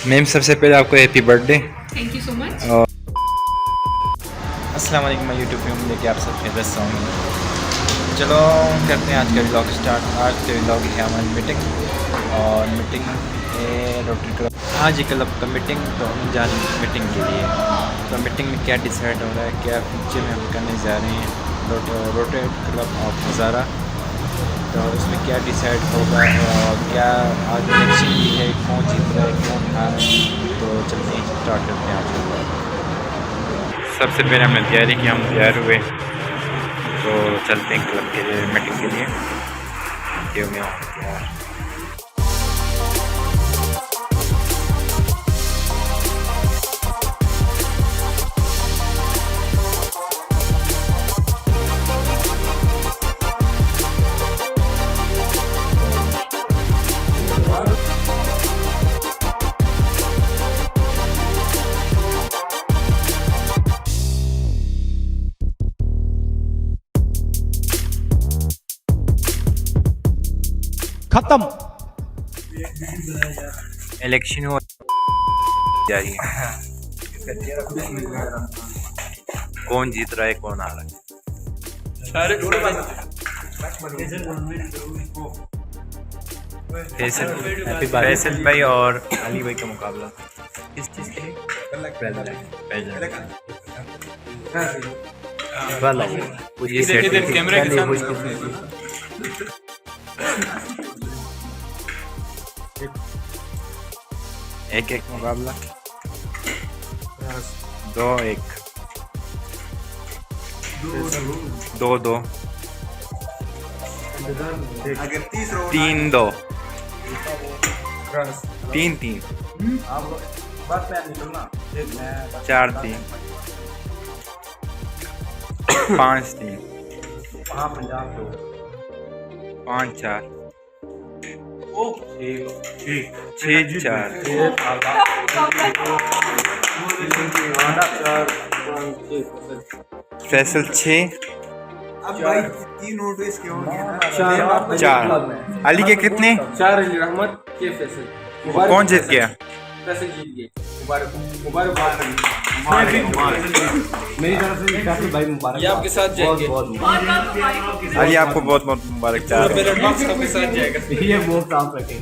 Ma'am सबसे पहले आपको happy birthday. Thank you so much. अस्सलाम वालेकुम, मैं यूट्यूब पे हूँ लेके आप सब खैरियत से होंगे। चलो करते हैं आज का व्लॉग स्टार्ट। आज का व्लॉग है हमारी मीटिंग और मीटिंग रोटरी क्लब, आज ही क्लब का मीटिंग, तो हम जा रहे हैं मीटिंग के लिए। तो मीटिंग में क्या डिसाइड हो रहा है, क्या फ्यूचर में हम करने जा रहे हैं रोटरी क्लब ऑफ हज़ारा, तो उसमें क्या डिसाइड होगा और क्या आज इलेक्शन भी है, कौन जीत रहा है कौन हार रहा है। तो चलते हैं स्टार्ट करते हैं आज का। सबसे पहले हमने तैयारी की, हम तैयार हुए तो चलते हैं क्लब के लिए मीटिंग के लिए। क्यों मैं तैयार। खत्म। इलेक्शन हो जा रही है, कौन जीत रहा है कौन आ रहा है। फैसल भाई और अली भाई का मुकाबला किस चीज़ के लिए? कैमरे के साथ एक एक मुकाबला 2-1 2-2 3-2 3-3 4-3 5-3 5-4 6-4 फैसल 6 4 अली के कितने? 4 अली रहमत के फैसल। कौन जीत गया? फैसल जीत गए। मुबारक मेरी तरफ से फैसल भाई मुबारक। ये आपके साथ जाएंगे। अली आपको बहुत बहुत मुबारक चाह रहा हूं। मेरा बॉक्स आपके साथ जाएगा। ये वो काम रखें।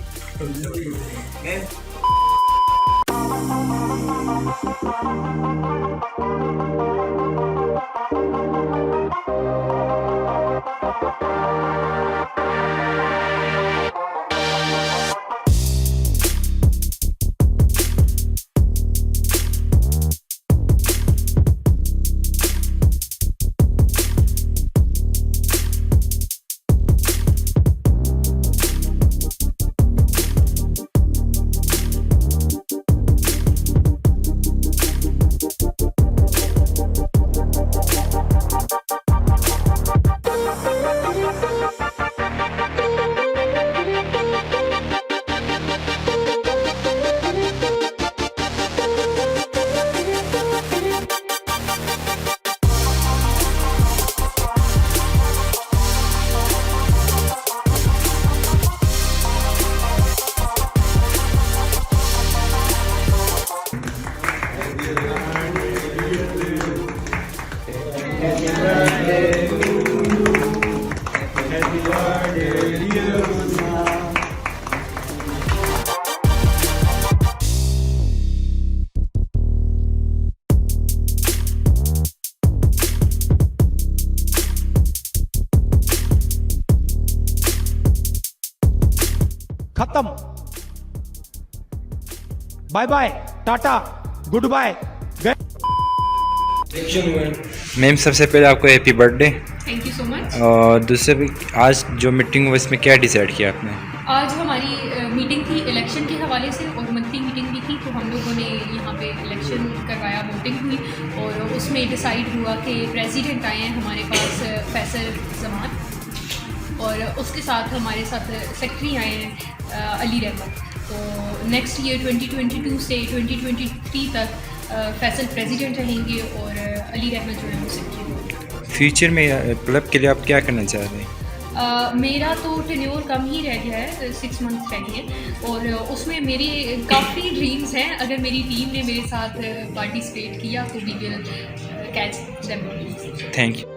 खत्म। Bye bye, tata, good bye. Ma'am सबसे पहले आपको happy birthday. Thank you so much. और दूसरे भी आज जो मीटिंग हुई इसमें क्या डिसाइड किया आपने? आज हमारी मीटिंग थी इलेक्शन के हवाले से और मंथली मीटिंग भी थी, तो हम लोगों ने यहाँ पे इलेक्शन करवाया, वोटिंग हुई और उसमें डिसाइड हुआ कि प्रेसिडेंट आए हैं हमारे पास फैसल जमान, और उसके साथ हमारे साथ सेक्रेटरी आए हैं अली रहमत। तो नेक्स्ट ईयर 2022 से 2023 तक फैसल प्रेसिडेंट रहेंगे और अली रहमत जो है वो सेक्रेटरी। फ्यूचर में क्लब के लिए आप क्या करना चाह रहे हैं? मेरा तो टेन्योर कम ही रह गया है, 6 मंथ रह गए हैं और उसमें मेरी काफ़ी ड्रीम्स हैं। अगर मेरी टीम ने मेरे साथ पार्टिसिपेट किया तो we will catch them. Thank you.